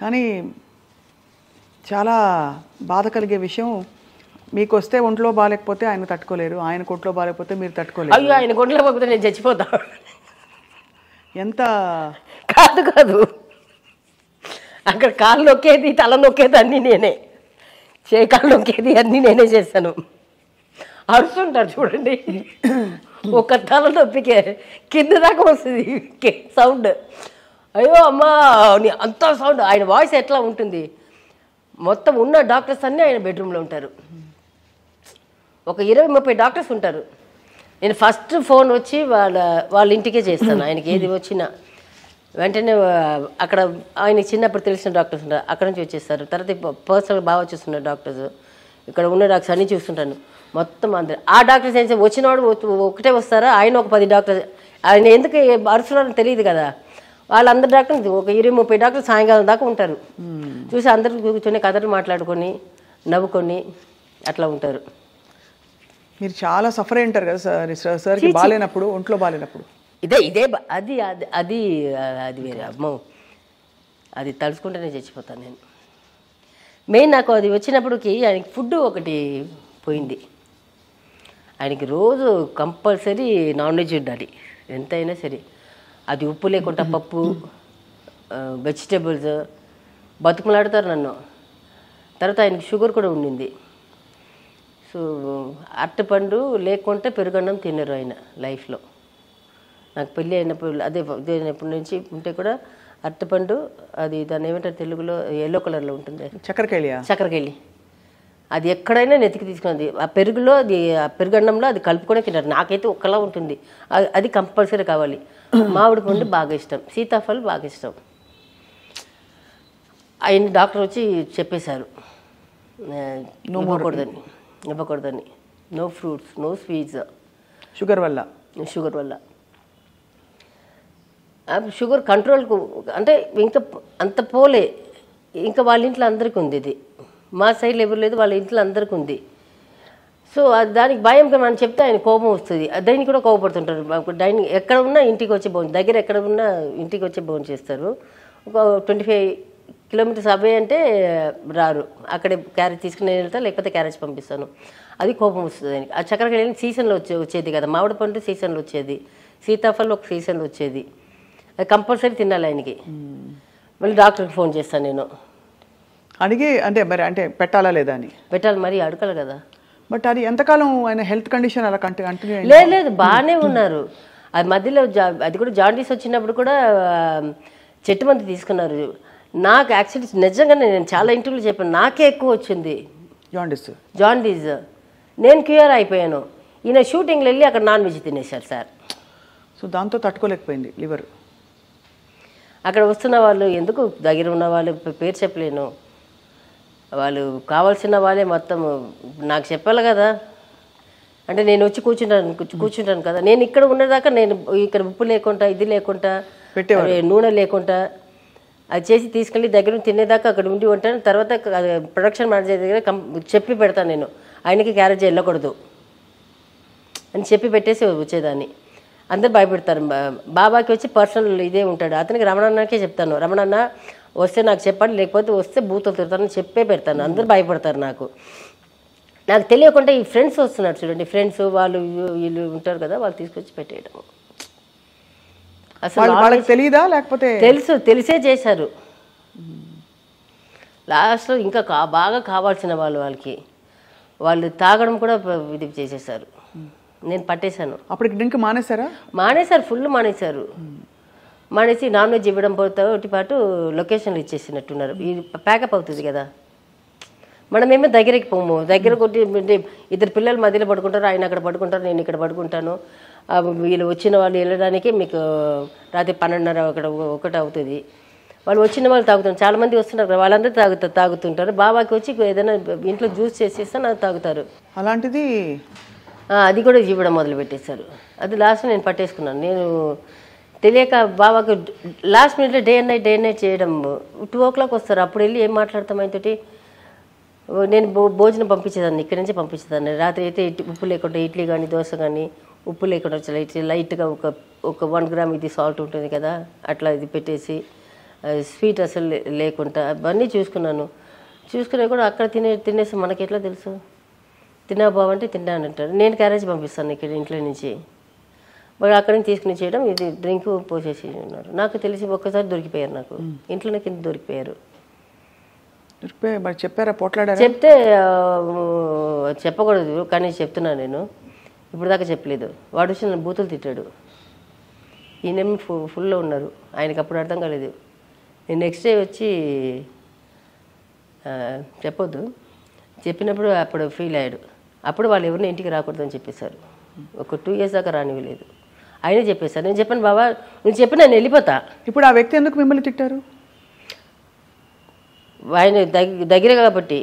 కానీ చాలా బాధ కలిగే విషయం, మీకు వస్తే ఒంట్లో బాగాలేకపోతే ఆయన తట్టుకోలేరు, ఆయన ఒంట్లో బాగాలేకపోతే మీరు తట్టుకోలేరు. అయ్యో ఆయన ఒంట్లో బాగోకపోతే నేను చచ్చిపోతా. ఎంత కాదు అక్కడ కాళ్ళు నొక్కేది తల నొక్కేది అన్నీ నేనే, కాళ్ళు నొక్కేది అన్నీ నేనే చేశాను. అరుస్తుంటారు చూడండి, ఒక తల నొప్పికే కింద దాకా వస్తుంది సౌండ్. అయ్యో అమ్మా అంత సౌండ్. ఆయన వాయిస్ ఎట్లా ఉంటుంది, మొత్తం ఉన్న డాక్టర్స్ అన్నీ ఆయన బెడ్రూమ్లో ఉంటారు. ఒక 20-30 డాక్టర్స్ ఉంటారు. నేను ఫస్ట్ ఫోన్ వచ్చి వాళ్ళ ఇంటికే చేస్తాను. ఆయనకి ఏది వచ్చినా వెంటనే అక్కడ ఆయన చిన్నప్పుడు తెలిసిన డాక్టర్స్ ఉంటారు, అక్కడ నుంచి వచ్చేస్తారు. తర్వాత పర్సనల్ బాగా వచ్చేస్తున్నారు డాక్టర్స్, ఇక్కడ ఉన్న డాక్టర్స్ అన్నీ చూస్తుంటాను. మొత్తం అందరు ఆ డాక్టర్స్ ఏం వచ్చినవాడు ఒకటే వస్తారా, ఆయన ఒక 10 డాక్టర్స్. ఆయన ఎందుకు అరుస్తున్నారో తెలియదు కదా. వాళ్ళందరు డాక్టర్లు ఒక 20-30 డాక్టర్లు సాయంకాలం దాకా ఉంటారు. చూసి అందరూ కూర్చొని కథలు మాట్లాడుకొని నవ్వుకొని అట్లా ఉంటారు. మీరు చాలా సఫర్ అయి ఉంటారు కదా సార్, సార్కి బాగాలేనప్పుడు, ఒంట్లో బాగాలేనప్పుడు. ఇదే అది అది అది అది వేరే అమ్మో, అది తలుచుకుంటేనే చచ్చిపోతాను నేను. మెయిన్ నాకు అది వచ్చినప్పటికి ఆయనకి ఫుడ్ ఒకటి పోయింది. ఆయనకి రోజు కంపల్సరీ నాన్ వెజ్ ఉండాలి ఎంతైనా సరే. అది ఉప్పు లేకుండా పప్పు, వెజిటేబుల్స్ బతుకులాడుతారు నన్ను. తర్వాత ఆయనకి షుగర్ కూడా ఉండింది. సో అరటిపండు లేకుంటే పెరుగన్నం తినరు ఆయన లైఫ్లో. నాకు పెళ్ళి అయినప్పుడు అదే అయినప్పటి నుంచి ఉంటే కూడా అరటిపండు, అది దాన్ని ఏమంటారు తెలుగులో, ఎల్లో కలర్లో ఉంటుంది, చక్కెరకేళి. అది ఎక్కడైనా నెతికి తీసుకున్నది. ఆ పెరుగులో అది, ఆ పెరుగన్నంలో అది కలుపుకొని తింటారు. నాకైతే ఒక్కలా ఉంటుంది, అది కంపల్సరీ కావాలి. మామిడి పండు బాగా ఇష్టం, సీతాఫలం బాగా ఇష్టం. ఆయన డాక్టర్ వచ్చి చెప్పేశారు ఇవ్వకూడదని. No fruits, no sweets, sugar వల్ల. షుగర్ కంట్రోల్కు అంటే ఇంకా అంత పోలే. ఇంకా వాళ్ళ ఇంట్లో అందరికీ ఉంది ఇది, మా సైడ్లో ఎవరు లేదు, వాళ్ళ ఇంట్లో అందరికీ ఉంది. సో దానికి భయంగా మనం చెప్తే ఆయన కోపం వస్తుంది. దానికి కూడా కోపపడుతుంటారు. డైనింగ్ ఎక్కడ ఉన్నా ఇంటికి వచ్చి దగ్గర ఎక్కడ ఉన్నా ఇంటికి వచ్చి భోజనం చేస్తారు. ఒక 25 కిలోమీటర్స్ అవే అంటే రారు, అక్కడే క్యారేజ్ తీసుకుని వెళ్తా, లేకపోతే క్యారేజ్ పంపిస్తాను. అది కోపం వస్తుంది ఆయనకి. ఆ చక్కెరకేళి సీజన్లో వచ్చేది కదా, మామిడి పండు సీజన్లో వచ్చేది, సీతాఫలం ఒక సీజన్లో వచ్చేది. అది కంపల్సరీ తినాలి ఆయనకి. మళ్ళీ డాక్టర్కి ఫోన్ చేస్తాను నేను అడిగి, అంటే పెట్టాలా లేదా అని. పెట్టాలి, మరి అడగాలి కదా. బట్ అది ఎంతకాలం ఆయన హెల్త్ కండిషన్ అలా కంటిన్యూ? లేదు బాగానే ఉన్నారు. అది మధ్యలో అది కూడా జాండీస్ వచ్చినప్పుడు కూడా చెట్టు మంది తీసుకున్నారు. నాకు యాక్చువల్లీ నిజంగానే నేను చాలా ఇంటర్వ్యూలు చెప్పాను, నాకే ఎక్కువ వచ్చింది జాండీస్. నేను క్యూర్ అయిపోయాను. ఈయన షూటింగ్లో వెళ్ళి అక్కడ నాన్ వెజ్ తినేశారు సార్. సో దాంతో తట్టుకోలేకపోయింది లివర్. అక్కడ వస్తున్న వాళ్ళు ఎందుకు, దగ్గర ఉన్న వాళ్ళు పేరు చెప్పలేను, వాళ్ళు కావాల్సిన వాళ్ళే మొత్తం నాకు చెప్పాలి కదా. అంటే నేను వచ్చి కూర్చుంటాను కదా. నేను ఇక్కడ ఉన్నదాకా నేను ఇక్కడ ఉప్పు లేకుండా, ఇది లేకుండా, నూనె లేకుండా అది చేసి తీసుకెళ్ళి దగ్గర తినేదాకా అక్కడ ఉండి ఉంటాను. తర్వాత ప్రొడక్షన్ మేనేజర్ దగ్గర చెప్పి పెడతాను, నేను ఆయనకి క్యారేజ్ వెళ్ళకూడదు అని చెప్పి పెట్టేసి వచ్చేదాన్ని. అందరు భయపెడతారు. బాబాకి వచ్చి పర్సనల్ ఇదే ఉంటాడు, అతనికి రమణన్నకే చెప్తాను, రమణన్న వస్తే నాకు చెప్పండి, లేకపోతే వస్తే బూతులు తిడతానని చెప్పే పెడతాను. అందరు భయపడతారు. నాకు తెలియకుండా ఈ ఫ్రెండ్స్ వస్తున్నారు చూడండి, ఫ్రెండ్స్ వాళ్ళు వీళ్ళు ఉంటారు కదా, వాళ్ళు తీసుకొచ్చి పెట్టేయడం. అసలు వాళ్ళకి తెలియదా, లేకపోతే తెలిసే చేశారు. లాస్ట్లో ఇంకా బాగా కావాల్సిన వాళ్ళకి వాళ్ళు తాగడం కూడా ఇది చేసేసారు. నేను పట్టేశాను. అప్పటికి డ్రింక్ మానేశారు, ఫుల్ మానేశారు. మానేసి నాన్ వెజ్ ఇవ్వడం పోతే పాటు లొకేషన్లు ఇచ్చేసినట్టున్నారు. ఇది ప్యాకప్ అవుతుంది కదా, మనమేమో దగ్గరికి పోము. దగ్గర కొట్టి ఇద్దరు పిల్లలు మధ్యలో పడుకుంటారు, ఆయన అక్కడ పడుకుంటారు, నేను ఇక్కడ పడుకుంటాను. వీళ్ళు వచ్చిన వాళ్ళు వెళ్ళడానికి మీకు రాత్రి 12:30 ఒకటి అవుతుంది. వాళ్ళు వచ్చిన వాళ్ళు తాగుతారు, చాలామంది వస్తున్నారు, వాళ్ళందరూ తాగుతుంటారు. బాబాకి వచ్చి ఏదైనా ఇంట్లో జ్యూస్ చేసేస్తే నాకు తాగుతారు. అలాంటిది అది కూడా ఇవ్వడం మొదలుపెట్టేశారు. అది లాస్ట్ నేను పట్టేసుకున్నాను. నేను తెలియక బాబాకు లాస్ట్ మినిట్లో డే అండ్ నైట్ చేయడం. 2 o'clock వస్తారు, అప్పుడు వెళ్ళి ఏం మాట్లాడతాం ఆయనతోటి. నేను భోజనం పంపించేదాన్ని, ఇక్కడి నుంచే పంపించేదాన్ని. రాత్రి అయితే ఉప్పు లేకుండా ఇడ్లీ కానీ దోశ కానీ ఉప్పు లేకుండా లైట్గా ఒక 1 gram ఇది సాల్ట్ ఉంటుంది కదా, అట్లా ఇది పెట్టేసి స్వీట్ అసలు లేకుండా అవన్నీ చూసుకునే కూడా అక్కడ తినేసి మనకి ఎట్లా తెలుసు. తిన్నా బావంటే తిన్నాను అంటారు. నేను క్యారేజ్ పంపిస్తాను ఇక్కడ ఇంట్లో నుంచి, మరి అక్కడి నుంచి తీసుకుని చేయడం, ఇది డ్రింక్ పోసేసి ఉన్నారు. నాకు తెలిసి ఒక్కసారి దొరికిపోయారు, నాకు ఇంట్లోనే కింద దొరికిపోయారు. చెప్పారా, పోట్లాడారా? చెప్తే చెప్పకూడదు కానీ చెప్తున్నాను నేను, ఇప్పుడు దాకా చెప్పలేదు. వాడు వచ్చి నన్ను బూతులు తిట్టాడు. ఈయనేమి ఫుల్లో ఉన్నారు, ఆయనకి అప్పుడు అర్థం కాలేదు. నేను నెక్స్ట్ డే వచ్చి చెప్పొద్దు చెప్పినప్పుడు అప్పుడు ఫీల్ అయ్యాడు. అప్పుడు వాళ్ళు ఎవరిని ఇంటికి రాకూడదని చెప్పేశారు. ఒక 2 years దాకా రానివ్వలేదు. ఆయనే చెప్పేశారు. నేను చెప్పాను, బాబా నువ్వు చెప్పి నేను వెళ్ళిపోతా. ఇప్పుడు ఆ వ్యక్తి ఎందుకు మిమ్మల్ని తిట్టారు? ఆయన దగ్గర కాబట్టి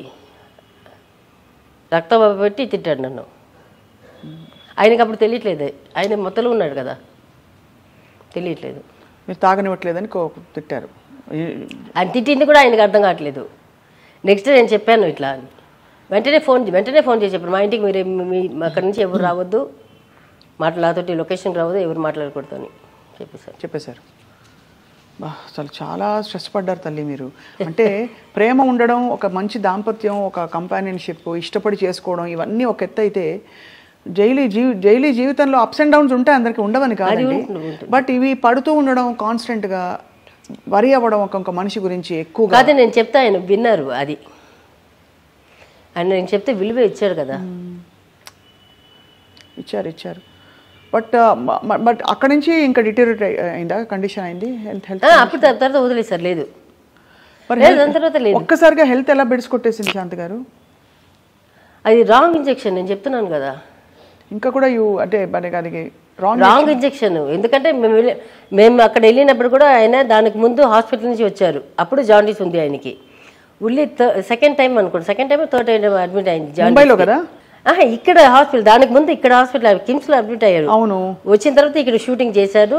రక్తం పెట్టి తిట్టాడు నన్ను. ఆయనకి అప్పుడు తెలియట్లేదు, ఆయన మొత్తలో ఉన్నాడు కదా, తెలియట్లేదు. మీరు తాగనివ్వట్లేదని తిట్టారు. ఆయన తిట్టింది కూడా ఆయనకు అర్థం కావట్లేదు. నెక్స్ట్ నేను చెప్పాను ఇట్లా అని, వెంటనే ఫోన్ చేసి చెప్పాను, మా ఇంటికి మీరు అక్కడి నుంచి ఎవరు రావద్దు, నాతోటి లొకేషన్ రావద్దు, ఎవరు మాట్లాడకూడదు అని చెప్పేశారు. అసలు చాలా స్ట్రెస్ పడ్డారు తల్లి మీరు. అంటే ప్రేమ ఉండడం, ఒక మంచి దాంపత్యం, ఒక కంపానియన్షిప్, ఇష్టపడి చేసుకోవడం, ఇవన్నీ ఒక ఎత్తు అయితే డైలీ జీవితంలో అప్స్ అండ్ డౌన్స్ ఉంటాయి, అందరికి ఉండవని కాదండి. బట్ ఇవి పడుతూ ఉండడం, కాన్స్టెంట్గా వరి అవ్వడం ఒక మనిషి గురించి ఎక్కువగా. అదే నేను చెప్తా, ఆయన విన్నారు. అది ఆయన నేను చెప్తే విలువ ఇచ్చాడు కదా. ఇచ్చారు. బట్ అక్కడ నుంచి ఇంకా డిటేరియరేట్ అయిందా, కండిషన్ అయింది? హెల్త్ అప్పుడు తర్వాత వదిలేసారు. లేదు తర్వాత లేదు. ఒక్కసారిగా హెల్త్ ఎలా బెడ్స్ కొట్టేసింది శాంతి గారు? అది రాంగ్ ఇంజెక్షన్, నేను చెప్తున్నాను కదా. ఇంకా కూడా అంటే దానికి రాంగ్ ఇంజెక్షన్. ఎందుకంటే మేము అక్కడ వెళ్ళినప్పుడు కూడా ఆయన దానికి ముందు హాస్పిటల్ నుంచి వచ్చారు. అప్పుడు జాండీస్ ఉంది ఆయనకి. ఉల్లి సెకండ్ టైం అనుకోండి, థర్డ్ టైం అడ్మిట్ అయింది ముంబైలో కదా. ఇక్కడ హాస్పిటల్, దానికి ముందు ఇక్కడ హాస్పిటల్ కిమ్స్ లో అడ్మిట్ అయ్యారు. అవును. వచ్చిన తర్వాత ఇక్కడ షూటింగ్ చేశారు.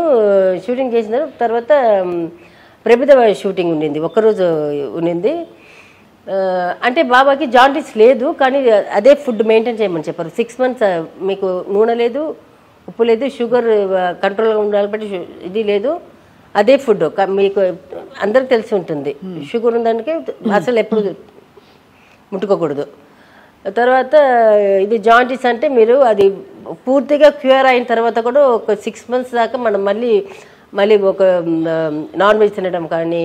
షూటింగ్ చేసిన తర్వాత ప్రభుదేవ షూటింగ్ ఉండింది, ఒక్కరోజు ఉండింది. అంటే బాబాకి జాండీస్ లేదు, కానీ అదే ఫుడ్ మెయింటైన్ చేయమని చెప్పారు. 6 months మీకు నూనె లేదు, ఉప్పు లేదు, షుగర్ కంట్రోల్గా ఉండాలి, బట్టి ఇది లేదు, అదే ఫుడ్. మీకు అందరికి తెలిసి ఉంటుంది, షుగర్ ఉందానికి అసలు ఎప్పుడు ముట్టుకోకూడదు. తర్వాత ఇది జాండీస్ అంటే మీరు అది పూర్తిగా క్యూర్ అయిన తర్వాత కూడా ఒక 6 months దాకా మనం మళ్ళీ ఒక నాన్ వెజ్ తినడం కానీ,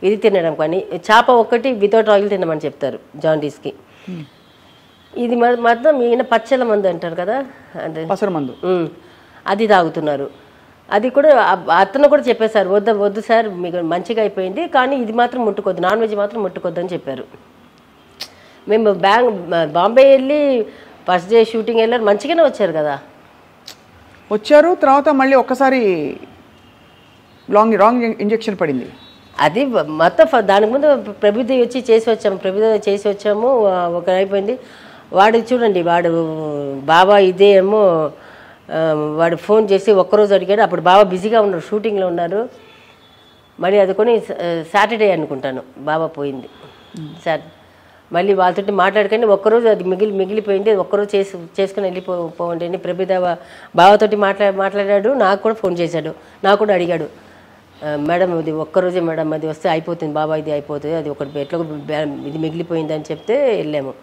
ఇది తినడం కానీ, చేప ఒక్కటి వితౌట్ ఆయిల్ తినమని చెప్తారు జాండీస్కి. ఇది మాత్రం ఈయన పచ్చల మందు అంటారు కదా, అంటే మందు, అది తాగుతున్నారు. అది కూడా అతను కూడా చెప్పేశారు, వద్దు సార్ మీకు మంచిగా అయిపోయింది, కానీ ఇది మాత్రం ముట్టుకోద్దు, నాన్ వెజ్ మాత్రం ముట్టుకోద్దు అని చెప్పారు. మేము బాంబే వెళ్ళి ఫస్ట్ డే షూటింగ్ వెళ్ళారు, మంచిగానే వచ్చారు కదా. వచ్చారు తర్వాత మళ్ళీ ఒక్కసారి రాంగ్ ఇంజెక్షన్ పడింది. అది మొత్తం దానికి ముందు ప్రభుదేవి వచ్చి చేసి వచ్చాము. ఒక అయిపోయింది. వాడు చూడండి, వాడు బాబా ఇదే ఏమో వాడు ఫోన్ చేసి ఒక్కరోజు అడిగాడు. అప్పుడు బాబా బిజీగా ఉన్నారు, షూటింగ్లో ఉన్నారు. మళ్ళీ అది కొని సాటర్డే అనుకుంటాను బాబా పోయింది. మళ్ళీ వాళ్ళతో మాట్లాడుకొని ఒక్కరోజు అది మిగిలిపోయింది, ఒక్కరోజు చేసుకుని వెళ్ళిపోవండి అని ప్రభుదేవ బాబాతోటి మాట్లాడాడు. నాకు కూడా ఫోన్ చేశాడు, నాకు కూడా అడిగాడు, మేడం ఇది ఒక్కరోజే మేడం, అది వస్తే అయిపోతుంది బాబా, ఇది అయిపోతుంది, అది ఒకటి ఎట్లా ఇది మిగిలిపోయింది అని చెప్తే వెళ్ళాము.